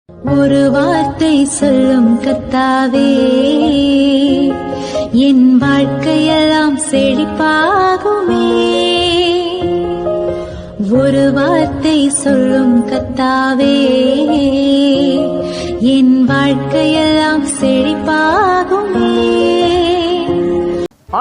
ஒரு வார்த்தை சொல்லும் கர்த்தாவே, என் வாழ்க்கையெல்லாம் செழிப்பாகுமே. ஒரு வார்த்தை சொல்லும் கர்த்தாவே, என் வாழ்க்கையெல்லாம் செழிப்பாகுமே.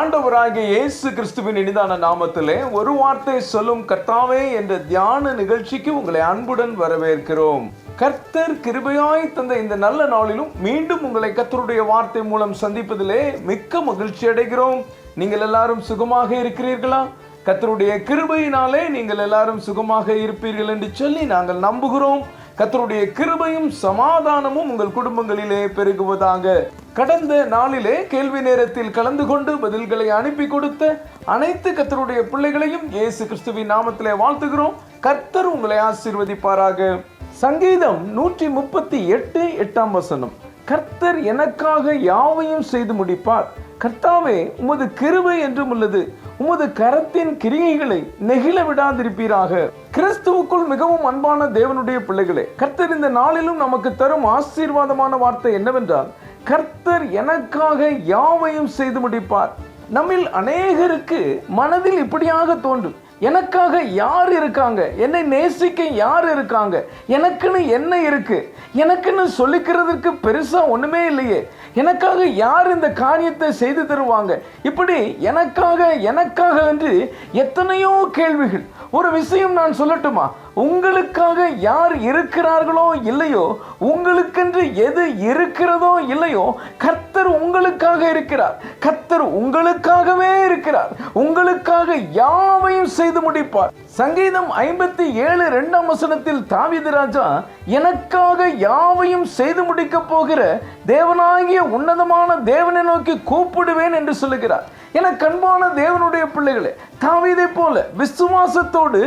ஆண்டவராகிய இயேசு கிறிஸ்துவின் இனிதான நாமத்திலே ஒரு வார்த்தை சொல்லும் கர்த்தாவே என்ற தியான நிகழ்ச்சிக்கு உங்களை அன்புடன் வரவேற்கிறோம். கர்த்தர் கிருபையாய் தந்த இந்த நல்ல நாளிலும் மீண்டும் உங்களை கர்த்தருடைய வார்த்தை மூலம் சந்திப்பதிலே மிக்க மகிழ்ச்சி அடைகிறோம். நீங்கள் எல்லாரும் சுகமாக இருக்கிறீர்களா? கர்த்தருடைய கிருபையினாலே நீங்கள் எல்லாரும் சுகமாக இருப்பீர்கள் என்று சொல்லி நாங்கள் நம்புகிறோம். கர்த்தருடைய கிருபையும் சமாதானமும் உங்கள் குடும்பங்களிலே பெருகுவதாக. கடந்த நாளிலே கேள்வி நேரத்தில் கலந்து கொண்டு பதில்களை அனுப்பி கொடுத்த அனைத்து கர்த்தருடைய பிள்ளைகளையும் இயேசு கிறிஸ்துவின் நாமத்திலே வாழ்த்துகிறோம். கர்த்தர் உங்களை ஆசீர்வதிப்பாராக. சங்கீதம் 138:8 கர்த்தர் எனக்காக யாவையும் செய்து முடிப்பார். கர்த்தாவே, உமது கிருபை என்றும் உள்ளது. உமது கரத்தின் கிரியைகளை நெகிழ விடாதிருப்பீராக. கிறிஸ்துவுக்குள் மிகவும் அன்பான தேவனுடைய பிள்ளைகளே, கர்த்தர் இந்த நாளிலும் நமக்கு தரும் ஆசீர்வாதமான வார்த்தை என்னவென்றால், கர்த்தர் எனக்காக யாவையும் செய்து முடிப்பார். நம்மில் அநேகருக்கு மனதில் இப்படியாக தோன்றும், எனக்காக யார் இருக்காங்க, என்னை நேசிக்க யார் இருக்காங்க, எனக்குன்னு என்ன இருக்கு, எனக்குன்னு சொல்லிக்கிறதுக்கு பெருசா ஒண்ணுமே இல்லையே, எனக்காக யார் இந்த காரியத்தை செய்து தருவாங்க, இப்படி எனக்காக என்று எத்தனையோ கேள்விகள். ஒரு விஷயம் நான் சொல்லட்டுமா? உங்களுக்காக யார் இருக்கிறார்களோ இல்லையோ, உங்களுக்கென்று எது இருக்கிறதோ இல்லையோ, கர்த்தர் உங்களுக்காக இருக்கிறார். கர்த்தர் உங்களுக்காகவே இருக்கிறார். உங்களுக்காக யாவையும் செய்து முடிப்பார். சங்கீதம் 57:2 தாவீது ராஜா எனக்காக யாவையும் செய்து முடிக்க போகிற தேவனாகிய உன்னதமான தேவனை நோக்கி கூப்பிடுவேன் என்று சொல்லுகிறார். எனக்கு அன்பான தேவனுடைய பிள்ளைகளே, தாவீதை போல விசுவாசத்தோடு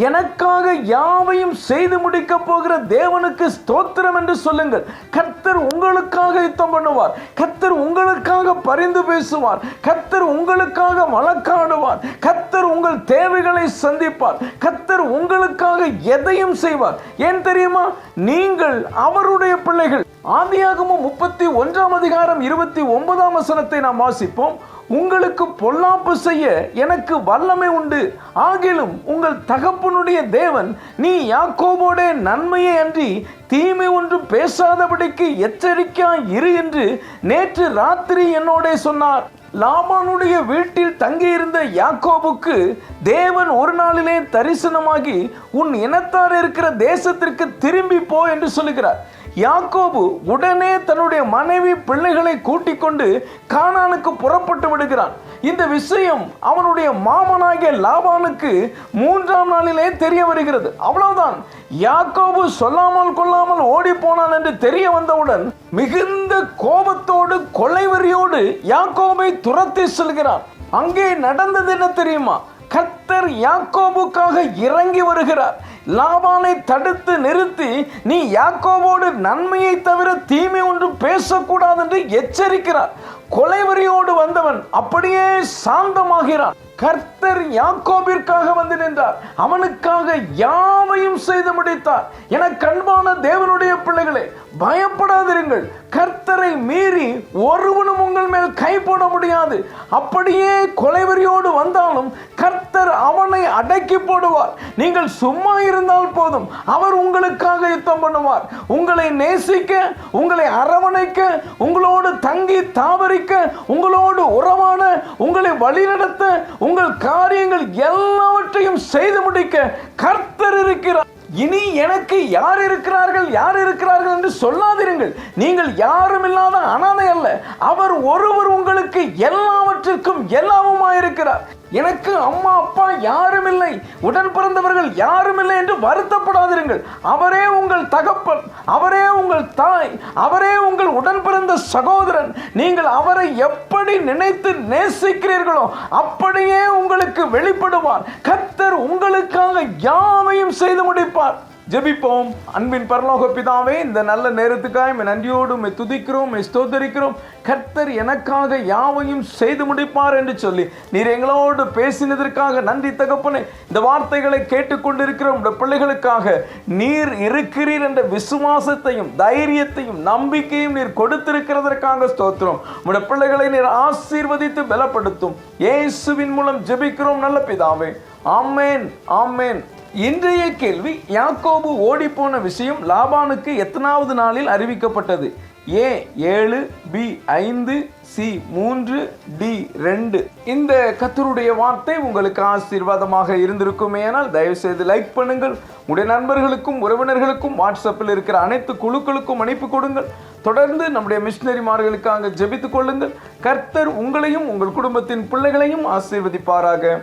எனக்காக யாவையும் செய்து முடிக்க போகிற தேவனுக்கு ஸ்தோத்திரம் என்று சொல்லுங்கள். கர்த்தர் உங்களுக்காக யுத்தம் பண்ணுவார். கர்த்தர் உங்களுக்காக பரிந்து பேசுவார். கர்த்தர் உங்களுக்காக வழக்காடுவார். கர்த்தர் உங்கள் தேவைகளை சந்திப்பார். கர்த்தர் உங்களுக்காக எதையும் செய்வார். ஏன் தெரியுமா? நீங்கள் அவருடைய பிள்ளைகள். ஆதியாகமம் 31:29 நாம் வாசிப்போம். உங்களுக்கு பொல்லாப்பு செய்ய எனக்கு வல்லமை உண்டு, ஆகிலும் உங்கள் தகப்பனுடைய தேவன் நீ யாக்கோபோட நன்மையை அன்றி தீமை ஒன்றும் பேசாதபடிக்கு எச்சரிக்கையாய் இரு என்று நேற்று ராத்திரி என்னோட சொன்னார். லாபானுடைய வீட்டில் தங்கியிருந்த யாக்கோபுக்கு தேவன் ஒரு நாளிலே தரிசனமாகி உன் இனத்தார் இருக்கிற தேசத்திற்கு திரும்பி போ என்று சொல்லுகிறார். யாக்கோபு உடனே தன்னுடைய மனைவி பிள்ளைகளை கூட்டிக் கொண்டு கானானுக்கு புறப்பட்டு விடுகிறான். இந்த விஷயம் அவனுடைய மாமனாகிய லாபானுக்கு 3ஆம் நாளிலே தெரிய வருகிறது. அவ்வளவுதான், யாக்கோபு சொல்லாமல் கொள்ளாமல் ஓடி போனான் என்று தெரிய வந்தவுடன் மிகுந்த கோபத்தோடு கொலைவெறியோடு யாக்கோபை துரத்தி செல்கிறான். அங்கே நடந்தது என்ன தெரியுமா? கர்த்தர் யாக்கோபுக்காக இறங்கி வருகிறார். லாபானை தடுத்து நிறுத்தி நீ யாக்கோபோடு நன்மையை தவிர தீமை ஒன்றும் பேசக்கூடாது என்று எச்சரிக்கிறார். கொலைவெறியோடு வந்தவன் அப்படியே சாந்தமாகிறான். கர்த்தர் யாக்கோபிற்காக வந்து நின்றார். அவனுக்காக யாவையும் செய்து முடித்தார். என அன்பான தேவனுடைய பிள்ளைகளே, பயப்படாதிருங்கள். கர்த்தரை மீறி ஒருவனும் உங்கள் மேல் கை போட முடியாது. அப்படியே கொலைவெறியோடு வந்தாலும் கர்த்தர் அவனை அடக்கி போடுவார். நீங்கள் சும்மா இருந்தால் போதும், அவர் உங்களுக்காக யுத்தம் பண்ணுவார். உங்களை நேசிக்க, உங்களை அரவணைக்க, உங்களோடு தங்கி தாவரிக்க, உங்களோடு உறவாட, உங்களை வழிநடத்த, உங்கள் காரியங்கள் எல்லாவற்றையும் செய்து முடிக்க கர்த்தர் இருக்கிறார். இனி எனக்கு யார் இருக்கிறார்கள் என்று சொல்லாதிருங்கள். நீங்கள் யாரும் இல்லாத அனாதை அல்ல. அவர் ஒருவர் உங்களுக்கு எல்லாவற்றிற்கும் எல்லாமுமாயிருக்கிறார். எனக்கு அம்மா அப்பா யாரும் இல்லை, உடன் பிறந்தவர்கள் யாரும் இல்லை என்று வருத்தப்படாதிருங்கள். அவரே உங்கள் தகப்பன், அவரே உங்கள் தாய், அவரே உங்கள் உடன் பிறந்த சகோதரன். நீங்கள் அவரை எப்படி நினைத்து நேசிக்கிறீர்களோ அப்படியே உங்களுக்கு வெளிப்படுவார். கர்த்தர் உங்களுக்காக யாவையும் செய்து முடிப்பார். ஜெபிப்போம். அன்பின் பரலோக பிதாவே, இந்த நல்ல நேரத்துக்காக நன்றியோடு துதிக்கிறோம், ஸ்தோத்தரிக்கிறோம். கர்த்தர் எனக்காக யாவையும் செய்து முடிப்பார் என்று சொல்லி நீர் எங்களோடு பேசினதற்காக நன்றி தகப்பனே. இந்த வார்த்தைகளை கேட்டுக்கொண்டிருக்கிற உடைய பிள்ளைகளுக்காக நீர் இருக்கிறீர் என்ற விசுவாசத்தையும் தைரியத்தையும் நம்பிக்கையும் நீர் கொடுத்திருக்கிறதற்காக ஸ்தோத்திரம். உடைய பிள்ளைகளை நீர் ஆசீர்வதித்து பலப்படுத்தும். இயேசுவின் மூலம் ஜெபிக்கிறோம் நல்ல பிதாவே. ஆமென், ஆமென். இன்றைய கேள்வி, யாக்கோபு ஓடிப்போன விஷயம் லாபானுக்கு எத்தனாவது நாளில் அறிவிக்கப்பட்டது? ஏ 7, பி 5, சி 3, டி 2. இந்த கர்த்தருடைய வார்த்தை உங்களுக்கு ஆசீர்வாதமாக இருந்திருக்குமே. ஆனால் தயவு செய்து லைக் பண்ணுங்கள். உடைய நண்பர்களுக்கும் உறவினர்களுக்கும் வாட்ஸ்அப்பில் இருக்கிற அனைத்து குழுக்களுக்கும் அனுப்பி கொடுங்கள். தொடர்ந்து நம்முடைய மிஷனரிமார்களுக்காக ஜெபித்துக் கொள்ளுங்கள். கர்த்தர் உங்களையும் உங்கள் குடும்பத்தின் பிள்ளைகளையும் ஆசீர்வதிப்பாராக.